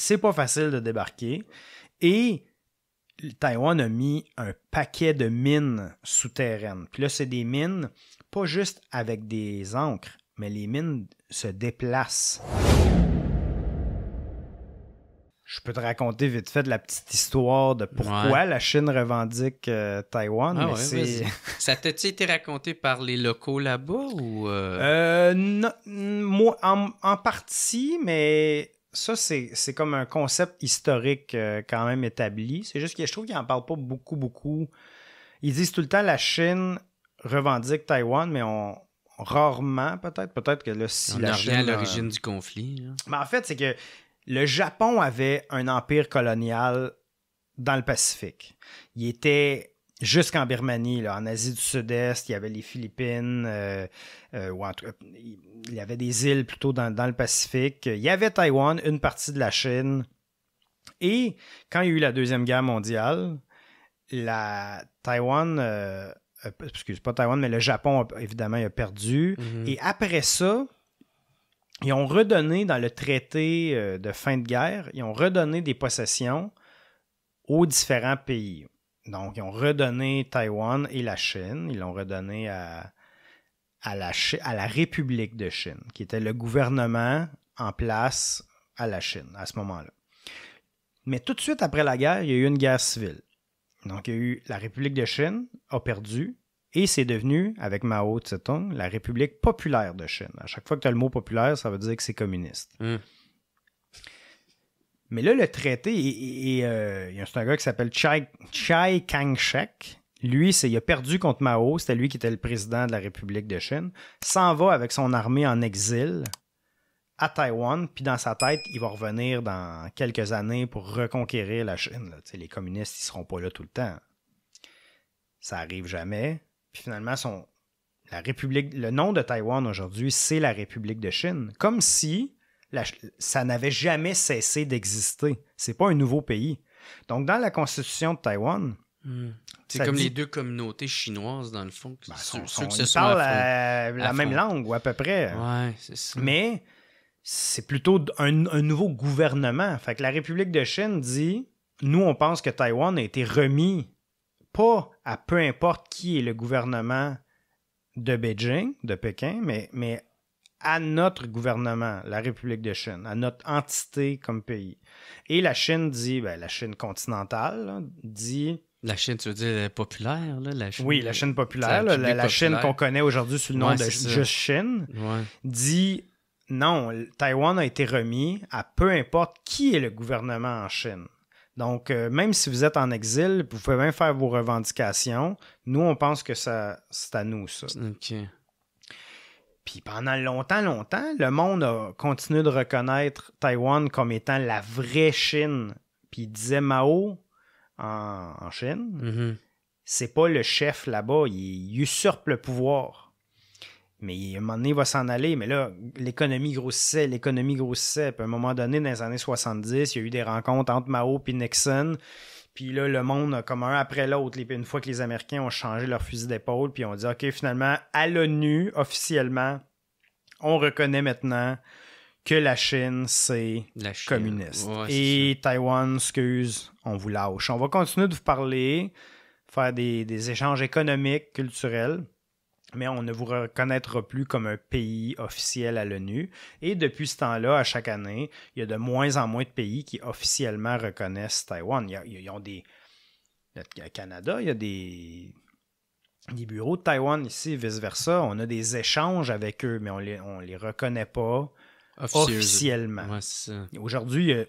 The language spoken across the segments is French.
c'est pas facile de débarquer. Et Taïwan a mis un paquet de mines souterraines. Puis là, c'est des mines, pas juste avec des ancres, mais les mines se déplacent. Je peux te raconter vite fait la petite histoire de pourquoi la Chine revendique Taïwan. Ah mais ouais, c'est... Ça t'a-tu été raconté par les locaux là-bas ou Non, moi, en partie, mais ça, c'est comme un concept historique quand même établi. C'est juste que je trouve qu'ils n'en parlent pas beaucoup. Ils disent tout le temps la Chine revendique Taïwan, mais rarement peut-être que là, si on la revient Chine... à l'origine du conflit? Là. Mais en fait, c'est que le Japon avait un empire colonial dans le Pacifique. Il était jusqu'en Birmanie, là, en Asie du Sud-Est, il y avait les Philippines, ou en tout cas, il y avait des îles plutôt dans le Pacifique. Il y avait Taïwan, une partie de la Chine. Et quand il y a eu la Deuxième Guerre mondiale, pas Taïwan, mais le Japon, évidemment, il a perdu. Mm-hmm. Et après ça, ils ont redonné dans le traité de fin de guerre, ils ont redonné des possessions aux différents pays. Donc, ils ont redonné Taïwan et la Chine. Ils l'ont redonné à la République de Chine, qui était le gouvernement en place à la Chine à ce moment-là. Mais tout de suite après la guerre, il y a eu une guerre civile. Donc, il y a eu la République de Chine a perdu. Et c'est devenu, avec Mao Tse-tung, la République populaire de Chine. À chaque fois que tu as le mot populaire, ça veut dire que c'est communiste. Mais là, le traité, il y a un gars qui s'appelle Chiang Kai-shek. Lui, il a perdu contre Mao. C'était lui qui était le président de la République de Chine. S'en va avec son armée en exil à Taïwan. Puis dans sa tête, il va revenir dans quelques années pour reconquérir la Chine. Là. Les communistes, ils ne seront pas là tout le temps. Ça arrive jamais. Puis finalement, le nom de Taïwan aujourd'hui, c'est la République de Chine. Comme si ça n'avait jamais cessé d'exister. C'est pas un nouveau pays. Donc, dans la constitution de Taïwan... C'est comme les deux communautés chinoises, dans le fond. Ils parlent la même langue, ou à peu près. Ouais, c'est ça. Mais c'est plutôt un nouveau gouvernement. Fait que la République de Chine dit, nous, on pense que Taïwan a été remis pas à peu importe qui est le gouvernement de Beijing, de Pékin, mais à notre gouvernement, la République de Chine, à notre entité comme pays. Et la Chine dit, la Chine continentale, là, dit... La Chine, tu veux dire populaire, là? La Chine, oui, la Chine populaire, la Chine qu'on connaît aujourd'hui sous le nom de juste Chine, dit, non, Taïwan a été remis à peu importe qui est le gouvernement en Chine. Donc, même si vous êtes en exil, vous pouvez même faire vos revendications. Nous, on pense que c'est à nous, ça. OK. Puis pendant longtemps, le monde a continué de reconnaître Taïwan comme étant la vraie Chine. Puis il disait Mao en Chine, c'est pas le chef là-bas, il usurpe le pouvoir. Mais à un moment donné, il va s'en aller. Mais là, l'économie grossissait. Puis à un moment donné, dans les années 70, il y a eu des rencontres entre Mao et Nixon. Puis là, le monde, comme un après l'autre, une fois que les Américains ont changé leur fusil d'épaule, puis on dit, OK, finalement, à l'ONU, officiellement, on reconnaît maintenant que la Chine, c'est communiste. Ouais, et Taïwan, excuse, on vous lâche. On va continuer de vous parler, faire des échanges économiques, culturels, mais on ne vous reconnaîtra plus comme un pays officiel à l'ONU. Et depuis ce temps-là, à chaque année, il y a de moins en moins de pays qui officiellement reconnaissent Taïwan. Ils ont au Canada, il y a des bureaux de Taïwan ici, vice-versa. On a des échanges avec eux, mais on les reconnaît pas officiellement. Ouais, c'est ça. Aujourd'hui, il y a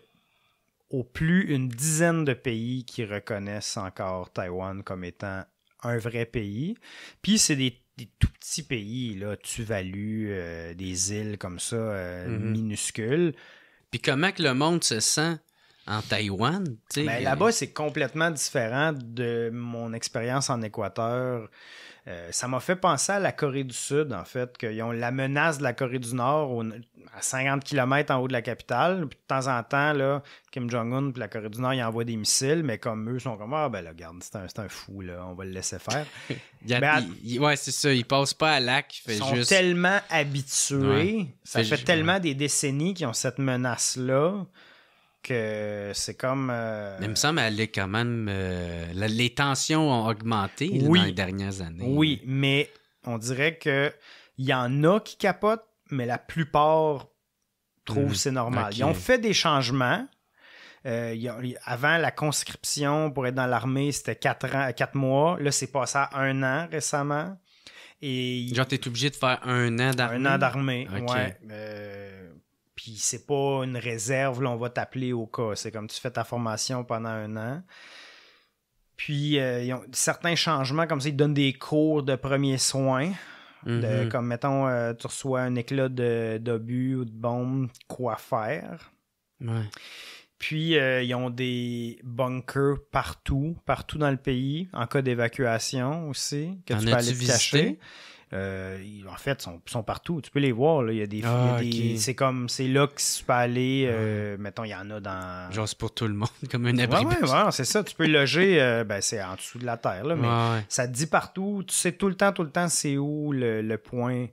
au plus une dizaine de pays qui reconnaissent encore Taïwan comme étant un vrai pays. Puis c'est des tout petits pays, là, Tuvalu, des îles comme ça, minuscules. Puis comment que le monde se sent en Taïwan? Là-bas, c'est complètement différent de mon expérience en Équateur. Ça m'a fait penser à la Corée du Sud, en fait, qu'ils ont la menace de la Corée du Nord à 50 km en haut de la capitale. Puis de temps en temps, là, Kim Jong-un et la Corée du Nord, ils envoient des missiles, mais comme eux sont comme, regarde, c'est un fou, là, on va le laisser faire. Ouais, c'est ça, ils passent pas à l'acte. Ils sont tellement habitués, ça fait tellement des décennies qu'ils ont cette menace-là, que c'est comme... Mais il me semble qu'elle est quand même... les tensions ont augmenté là, Oui. dans les dernières années. Oui, mais on dirait que il y en a qui capotent, mais la plupart trouvent que c'est normal. Ok. Ils ont fait des changements. Avant, la conscription pour être dans l'armée, c'était 4 mois. Là, c'est passé à 1 an récemment. Et Genre, t'es obligé de faire 1 an d'armée? 1 an d'armée, Ok. ouais. Puis c'est pas une réserve, là, on va t'appeler au cas. C'est comme tu fais ta formation pendant 1 an. Puis, ils ont certains changements, comme ça, ils donnent des cours de premiers soins. Mhm. Comme, mettons, tu reçois un éclat d'obus ou de bombe, quoi faire. Ouais. Puis, ils ont des bunkers partout dans le pays, en cas d'évacuation aussi, que En tu peux as-tu aller te cacher. visité? En fait, ils sont partout. Tu peux les voir. Là. Il y a des, Ok. c'est là que tu peux aller. Mettons, il y en a dans. Genre, c'est pour tout le monde, comme un abri. Ouais, c'est ça. Tu peux loger. C'est en dessous de la terre. Là, mais Ouais. ça te dit partout. Tu sais tout le temps, c'est où le point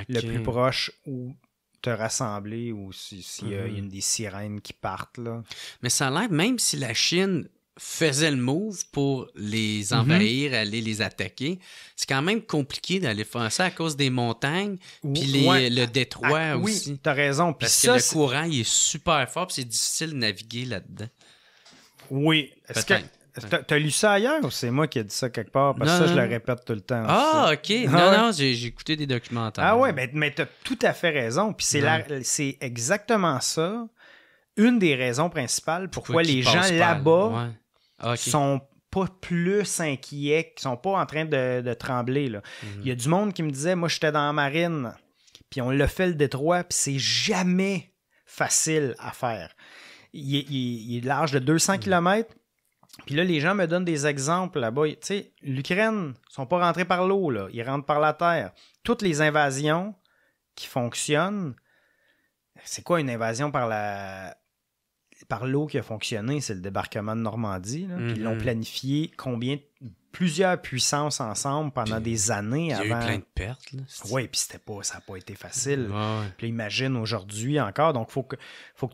le Ok. plus proche où te rassembler ou s'il y a une des sirènes qui partent. Là. Mais ça a l'air, même si la Chine faisait le move pour les envahir, aller les attaquer, c'est quand même compliqué d'aller faire ça à cause des montagnes, puis Ouais. le détroit Oui, aussi. t'as raison. Puis Parce ça, que le courant, il est super fort, puis c'est difficile de naviguer là-dedans. Oui. Est-ce que Peut-être. t'as lu ça ailleurs ou c'est moi qui ai dit ça quelque part? Parce que Non, ça, je non. le répète tout le temps. Ah, aussi. OK. Ah ouais. Non, j'ai écouté des documentaires. Ah ouais, mais t'as tout à fait raison. Puis c'est exactement ça. Une des raisons principales pourquoi les qu'ils gens passent pas, là-bas ouais. Ah, OK. sont pas plus inquiets, qui sont pas en train de trembler. Là. Il y a du monde qui me disait, moi j'étais dans la marine, puis on l'a fait le détroit, puis c'est jamais facile à faire. Il est large de 200 km. Puis là, les gens me donnent des exemples là-bas. Tu sais, l'Ukraine, ils sont pas rentrés par l'eau, là. Ils rentrent par la terre. Toutes les invasions qui fonctionnent, c'est quoi une invasion par l'eau qui a fonctionné? C'est le débarquement de Normandie. Là. Puis ils l'ont planifié plusieurs puissances ensemble pendant des années Il y a avant. eu plein de pertes. Oui, puis ça n'a pas été facile. Ouais. Puis là, imagine aujourd'hui encore. Donc, faut que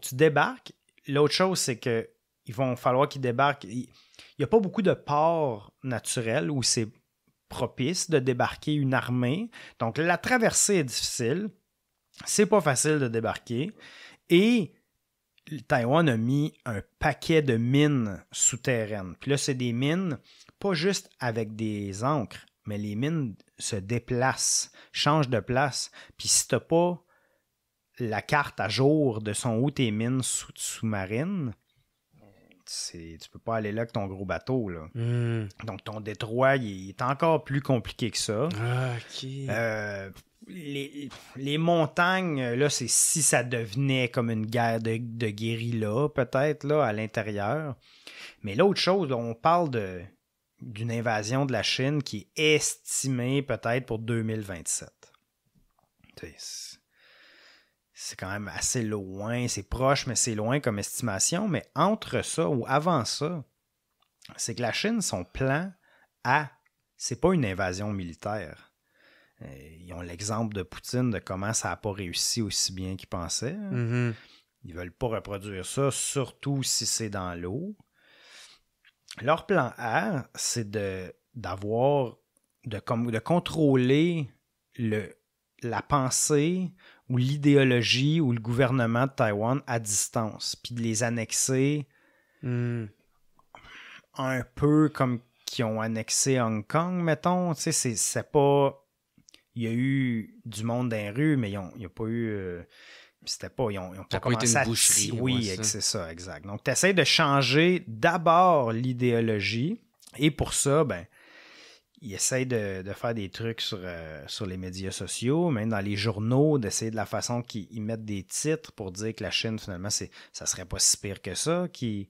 tu débarques. L'autre chose, c'est que il va falloir qu'ils débarquent. Il n'y a pas beaucoup de ports naturels où c'est propice de débarquer une armée. Donc, la traversée est difficile. C'est pas facile de débarquer. Et Taïwan a mis un paquet de mines souterraines. Puis là, c'est des mines, pas juste avec des ancres, mais les mines se déplacent, changent de place. Puis si tu n'as pas la carte à jour de son où tes mines sous-marines, tu peux pas aller là avec ton gros bateau. Là. Donc, ton détroit, il est encore plus compliqué que ça. OK. Les montagnes, là, c'est si ça devenait comme une guerre de guérilla, peut-être, là, à l'intérieur. Mais l'autre chose, là, on parle d'une invasion de la Chine qui est estimée peut-être pour 2027. C'est quand même assez loin, c'est proche, mais c'est loin comme estimation. Mais entre ça ou avant ça, c'est que la Chine, son plan c'est pas une invasion militaire. Ils ont l'exemple de Poutine de comment ça n'a pas réussi aussi bien qu'ils pensaient. Ils veulent pas reproduire ça, surtout si c'est dans l'eau. Leur plan A, c'est de contrôler la pensée ou l'idéologie ou le gouvernement de Taïwan à distance, puis de les annexer un peu comme qu'ils ont annexé Hong Kong, mettons. Tu sais, c'est pas... Il y a eu du monde dans les rues, mais il n'y a pas eu... C'était pas... Ils ont pas commencé une boucherie. Oui, c'est ça, exact. Donc, tu essaies de changer d'abord l'idéologie, et pour ça, ben, ils essayent de faire des trucs sur les médias sociaux, même dans les journaux, d'essayer de la façon qu'ils mettent des titres pour dire que la Chine, finalement, ça serait pas si pire que ça, qu'ils